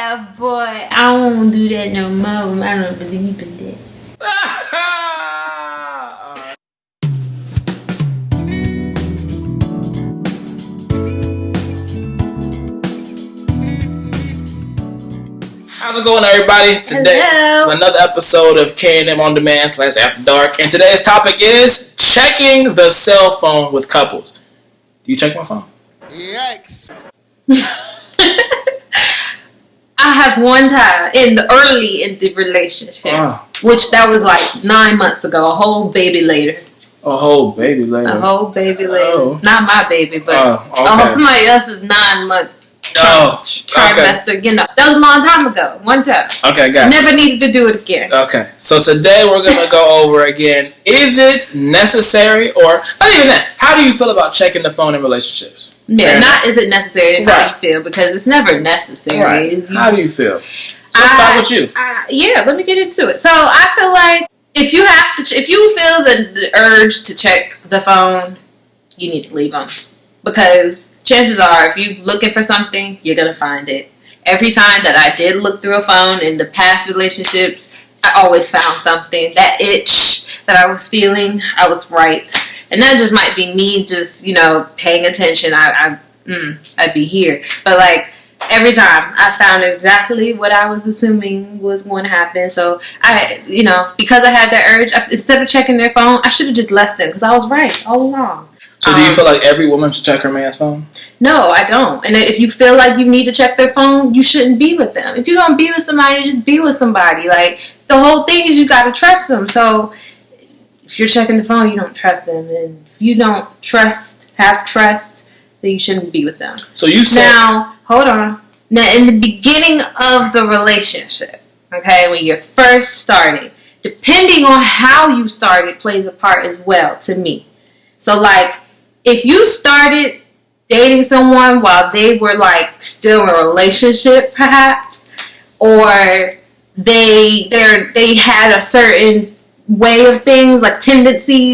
have, boy. I don't do that no more. I don't believe in that. How's it going, everybody? Today is another episode of K&M On Demand / After Dark, and today's topic is checking the cell phone with couples. Do you check my phone? Yikes! I have one time in the relationship, which that was like 9 months ago. A whole baby later. A whole baby later. Oh. Not my baby, but somebody else's 9 month trimester. Okay. You know, that was a long time ago. One time. Okay, got it. Never needed to do it again. Okay, so today we're gonna go over again. Is it necessary, or not even that? How do you feel about checking the phone in relationships? Yeah, not is it necessary? How do you feel? Because it's never necessary. Right. How do you feel? So let's start with you. Yeah, let me get into it. So I feel like if you feel the urge to check the phone, you need to leave them, because chances are, if you're looking for something, you're going to find it. Every time that I did look through a phone in the past relationships, I always found something. That itch that I was feeling, I was right. And that just might be me just, paying attention. I'd be here. But, like, every time I found exactly what I was assuming was going to happen. So, because I had that urge, instead of checking their phone, I should have just left them because I was right all along. So do you feel like every woman should check her man's phone? No, I don't. And if you feel like you need to check their phone, you shouldn't be with them. If you're going to be with somebody, just be with somebody. Like, the whole thing is you got to trust them. So if you're checking the phone, you don't trust them. And if you don't have trust, then you shouldn't be with them. So you said... Now, hold on. Now, in the beginning of the relationship, okay, when you're first starting, depending on how you started plays a part as well to me. So, like, if you started dating someone while they were, like, still in a relationship, perhaps, or they had a certain way of things, like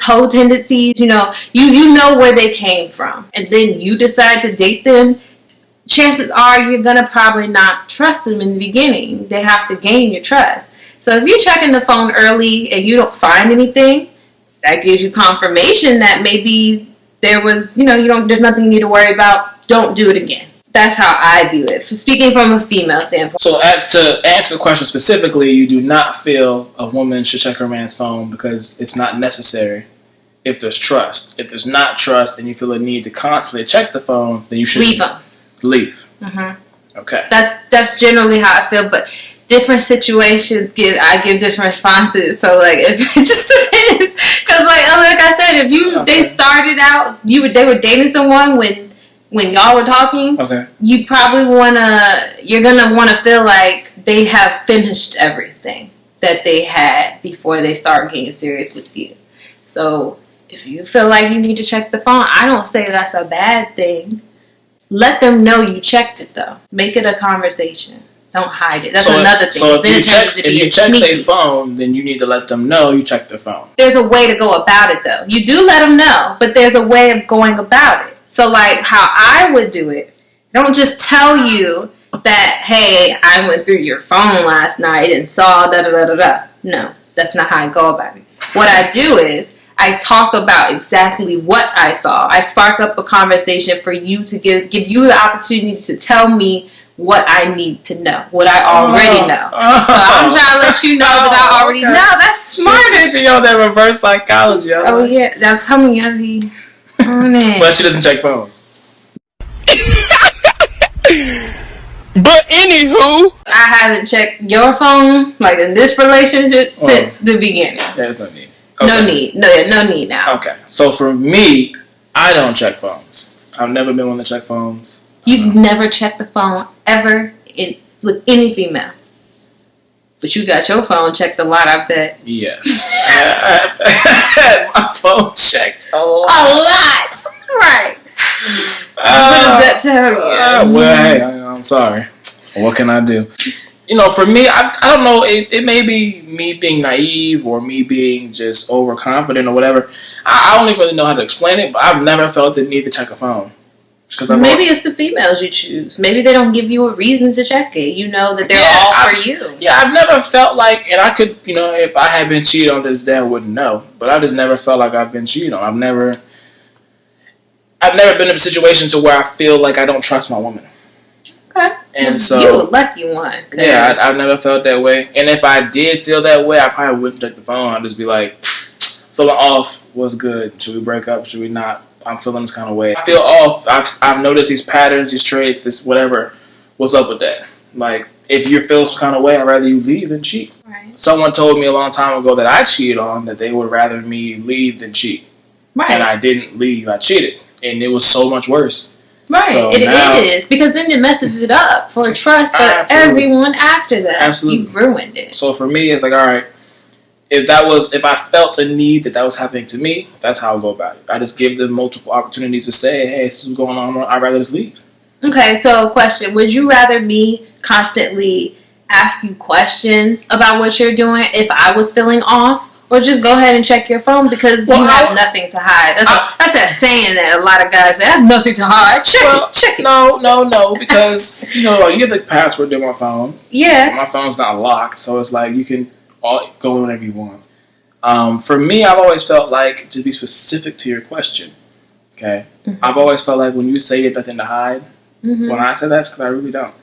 whole tendencies, you know where they came from, and then you decide to date them, chances are you're going to probably not trust them in the beginning. They have to gain your trust. So if you're checking the phone early and you don't find anything, that gives you confirmation that maybe there was, there's nothing you need to worry about. Don't do it again. That's how I view it. Speaking from a female standpoint. So to answer the question specifically, you do not feel a woman should check her man's phone because it's not necessary if there's trust. If there's not trust and you feel a need to constantly check the phone, then you should leave them. Leave. Mm-hmm. Okay. That's generally how I feel, but different situations I give different responses. So, like, it just depends. Because, like I said, if they started out, they were dating someone when y'all were talking. Okay. You're gonna want to feel like they have finished everything that they had before they start getting serious with you. So, if you feel like you need to check the phone, I don't say that's a bad thing. Let them know you checked it, though. Make it a conversation. Don't hide it. That's another thing. So if you check their phone, then you need to let them know you checked their phone. There's a way to go about it, though. You do let them know, but there's a way of going about it. So, like, how I would do it, don't just tell you that, hey, I went through your phone last night and saw da-da-da-da-da. No, that's not how I go about it. What I do is, I talk about exactly what I saw. I spark up a conversation for you to give you the opportunity to tell me what I need to know, what I already know. So I'm trying to let you know that I already know. That's smarter. She on that reverse psychology. Oh, yeah. That's how many of you. But she doesn't check phones. But anywho, I haven't checked your phone, like, in this relationship since the beginning. There's no need. Okay. No need now. Okay. So for me, I don't check phones. I've never been one to check phones. You've never checked the phone ever with any female. But you got your phone checked a lot, I bet. Yes. I had my phone checked a lot. A lot. Right. What does that tell you? Well, hey, I'm sorry. What can I do? For me, I don't know. It may be me being naive or me being just overconfident or whatever. I don't even really know how to explain it, but I've never felt the need to check a phone. Maybe it's the females you choose. Maybe they don't give you a reason to check it. You know that they're all for you. Yeah, I've never felt like, and I could, if I had been cheated on to this day, I wouldn't know. But I just never felt like I've been cheated on. I've never been in a situation to where I feel like I don't trust my woman. Okay. And so you're a lucky one. Yeah, I've never felt that way. And if I did feel that way, I probably wouldn't take the phone. I'd just be like, feeling off. What's good? Should we break up? Should we not? I'm feeling this kind of way. I feel off. I've noticed these patterns, these traits, this whatever. What's up with that? Like, if you feel some kind of way, I'd rather you leave than cheat. Right. Someone told me a long time ago that I cheated on, that they would rather me leave than cheat. Right. And I didn't leave. I cheated. And it was so much worse. Right. So it is. Because then it messes it up for trust for everyone after that. Absolutely. You've ruined it. So for me, it's like, all right, if I felt a need that was happening to me, that's how I go about it. I just give them multiple opportunities to say, hey, this is what's going on. I'd rather just leave. Okay, so question. Would you rather me constantly ask you questions about what you're doing if I was feeling off? Or just go ahead and check your phone because you have nothing to hide. That's that saying that a lot of guys say, I have nothing to hide. Check it. No, because, you get the password to my phone. Yeah. My phone's not locked, so it's like you can go whenever you want. For me, I've always felt like, to be specific to your question, okay, I've always felt like when you say you have nothing to hide, when I say that's because I really don't.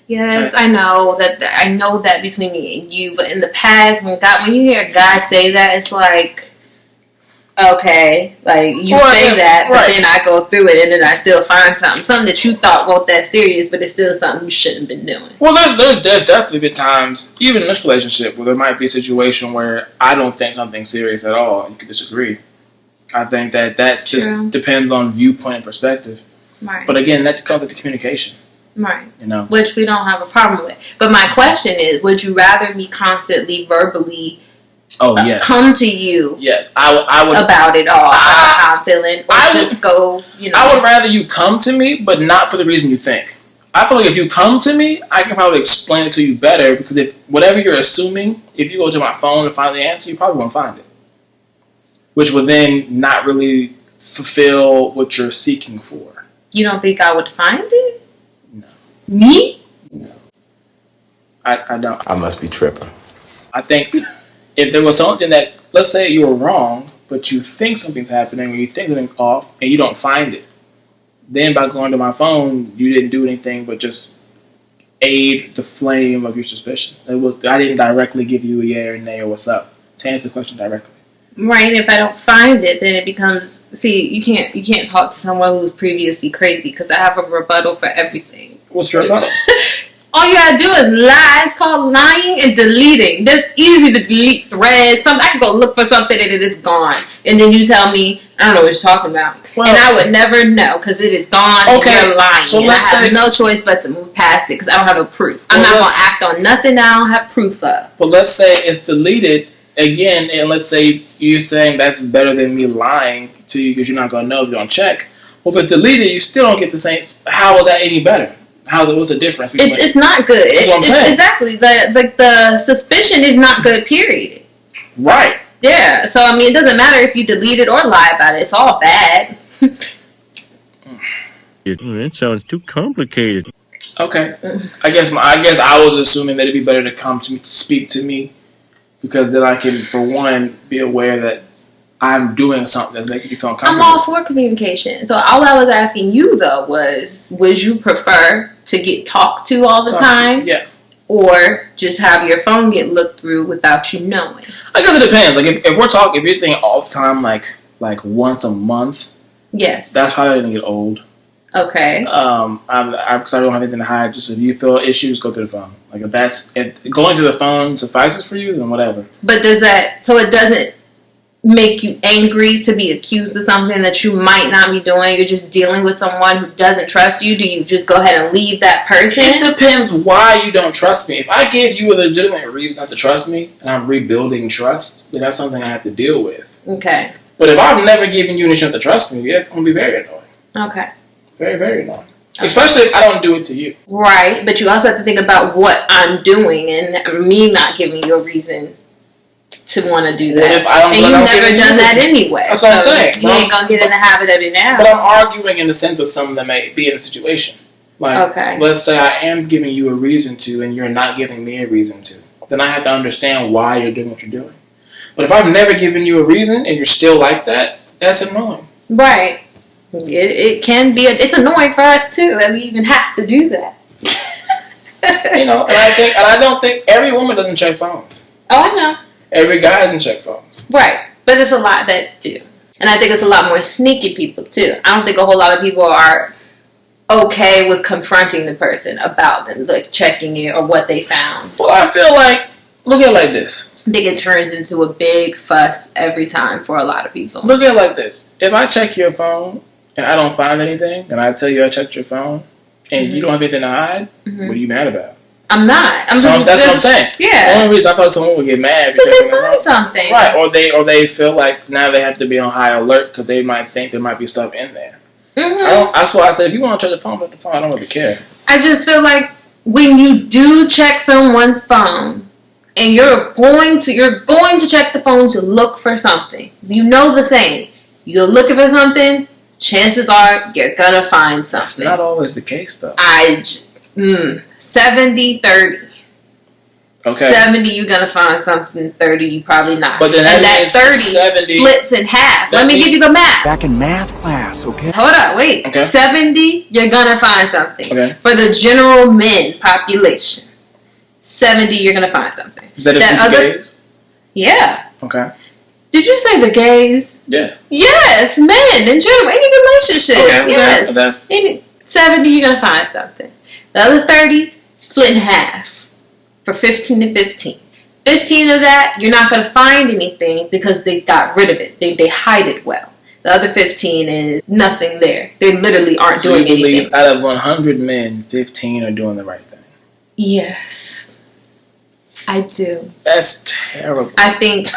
Yes, okay. I know that between me and you, but in the past, when you hear a guy say that, it's like, okay, like you say that, but then I go through it and then I still find something that you thought wasn't that serious, but it's still something you shouldn't have been doing. Well, there's definitely been times, even in this relationship, where there might be a situation where I don't think something's serious at all, and you can disagree. I think that's just depends on viewpoint and perspective. Right. But again, that comes with communication. Right. Which we don't have a problem with. But my question is, would you rather me constantly verbally come to you I would, about it all, about how I'm feeling, or I would rather you come to me, but not for the reason you think. I feel like if you come to me, I can probably explain it to you better, because if whatever you're assuming, if you go to my phone to find the answer, you probably won't find it. Which would then not really fulfill what you're seeking for. You don't think I would find it? No. Me? No. I don't. I must be tripping. I think if there was something that, let's say you were wrong, but you think something's happening, or you think something's off, and you don't find it, then by going to my phone, you didn't do anything but just aid the flame of your suspicions. I didn't directly give you a yeah or nay or what's up to answer the question directly. Right. If I don't find it, then it becomes, you can't talk to someone who was previously crazy, because I have a rebuttal for everything. What's your rebuttal? All you gotta do is lie. It's called lying and deleting. That's easy to delete threads. I can go look for something and it is gone. And then you tell me, I don't know what you're talking about. Well, and I would never know, because it is gone and you're lying. So and I have no choice but to move past it, because I don't have no proof. I'm not going to act on nothing that I don't have proof of. Well, let's say it's deleted again, and let's say you're saying that's better than me lying to you because you're not going to know if you don't check. Well, if it's deleted, you still don't get the same. How is that any better? What's the difference? It's not good. That's what I'm saying. Exactly. The suspicion is not good, period. Right. Yeah. So, it doesn't matter if you delete it or lie about it. It's all bad. That sounds too complicated. Okay. I guess I was assuming that it'd be better to come to me, to speak to me, because then I can, for one, be aware that I'm doing something that's making you feel uncomfortable. I'm all for communication. So all I was asking you, though, was, would you prefer to get talked to all the time? Yeah. Or just have your phone get looked through without you knowing? I guess it depends. Like, if you're saying all the time, like once a month, yes, that's probably going to get old. Okay. Because I don't have anything to hide. Just if you feel issues, go to the phone. Like, if going to the phone suffices for you, then whatever. But so it doesn't make you angry to be accused of something that you might not be doing? You're just dealing with someone who doesn't trust you. Do you just go ahead and leave that person? It depends why you don't trust me. If I give you a legitimate reason not to trust me, and I'm rebuilding trust, then that's something I have to deal with. Okay. But if I've never given you any chance to trust me, it's going to be very annoying. Okay. Very, very annoying. Okay. Especially if I don't do it to you. Right, but you also have to think about what I'm doing and me not giving you a reason to want to do What that. if I don't, and you've never done that anyway. That's what I'm saying. You ain't gonna get in the habit of it now. But I'm arguing in the sense of someone that may be in a situation. Like, let's say I am giving you a reason to, and you're not giving me a reason to. Then I have to understand why you're doing what you're doing. But if I've never given you a reason and you're still like that, that's annoying. Right. It can be. It's annoying for us too that we even have to do that. And I don't think every woman doesn't check phones. Oh, I know. Every guy doesn't check phones. Right. But there's a lot that do. And I think it's a lot more sneaky people too. I don't think a whole lot of people are okay with confronting the person about them, like checking it or what they found. Well, I feel like, look at it like this. I think it turns into a big fuss every time for a lot of people. Look at it like this. If I check your phone and I don't find anything, and I tell you I checked your phone, and you don't have anything to hide, what are you mad about? I'm not. That's what I'm saying. Yeah. The only reason I thought someone would get mad because they find something. Right. Or they feel like now they have to be on high alert because they might think there might be stuff in there. That's why I said if you want to check the phone, I don't really care. I just feel like when you do check someone's phone and you're going to check the phone to look for something, you know the saying, you're looking for something, chances are you're gonna find something. That's not always the case though. 70-30. Okay. 70 you're gonna find something, 30 you probably not. But then that 30 splits in half. Let me give you the math. Back in math class, okay? Hold up, wait. Okay. 70 you're gonna find something. Okay. For the general men population, 70 you're gonna find something. Is that the gays? Yeah. Okay. Did you say the gays? Yeah. Yes, men in general, any relationship. Okay. Yes. 70 you're gonna find something. The other 30 split in half. For 15 to 15. 15 of that, you're not going to find anything because they got rid of it. They hide it well. The other 15 is nothing there. They literally aren't doing anything. So you believe out of 100 men, 15 are doing the right thing? Yes. I do. That's terrible. I think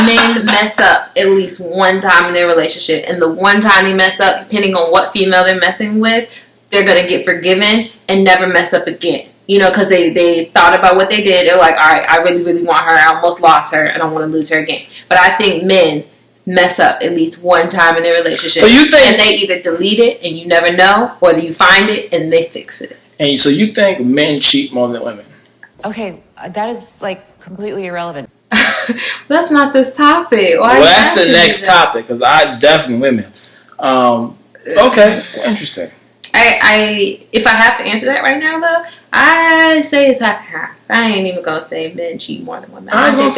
men mess up at least one time in their relationship. And the one time they mess up, depending on what female they're messing with, they're going to get forgiven and never mess up again. You know, because they thought about what they did. They're like, all right, I really, really want her. I almost lost her. I don't want to lose her again. But I think men mess up at least one time in their relationship. So you think... And they either delete it and you never know, or you find it and they fix it. And so you think men cheat more than women? Okay, that is, like, completely irrelevant. That's not this topic. Well, that's the next topic, because it's definitely women. Okay, interesting. If I have to answer that right now, though, I say it's half and half. I ain't even gonna say men cheat more than women. I know a lot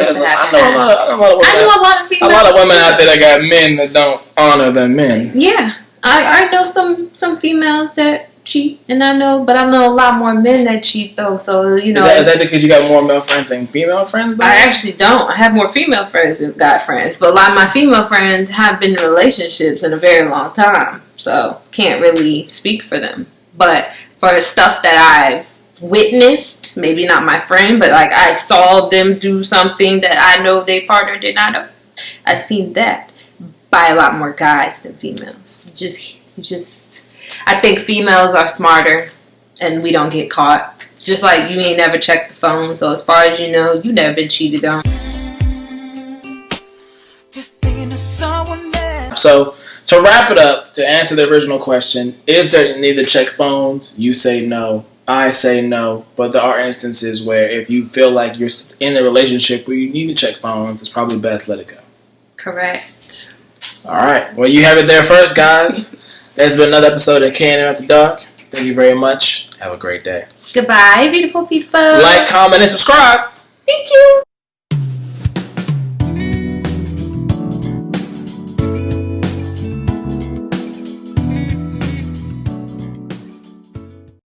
of females. A lot of women out there that got men that don't honor their men. Yeah, I know some females that cheat, but I know a lot more men that cheat though. So you know, is that because you got more male friends than female friends? I actually don't. I have more female friends than guy friends, but a lot of my female friends have been in relationships in a very long time. So, can't really speak for them. But for stuff that I've witnessed, maybe not my friend, but like I saw them do something that I know their partner did not know. I've seen that by a lot more guys than females. I think females are smarter and we don't get caught. Just like you ain't never checked the phone, so as far as you know, you never been cheated on. So, to wrap it up, to answer the original question, is there a need to check phones? You say no. I say no. But there are instances where if you feel like you're in a relationship where you need to check phones, it's probably best let it go. Correct. All right. Well, you have it there first, guys. That's been another episode of K&M After Dark. Thank you very much. Have a great day. Goodbye, beautiful people. Like, comment, and subscribe. Thank you.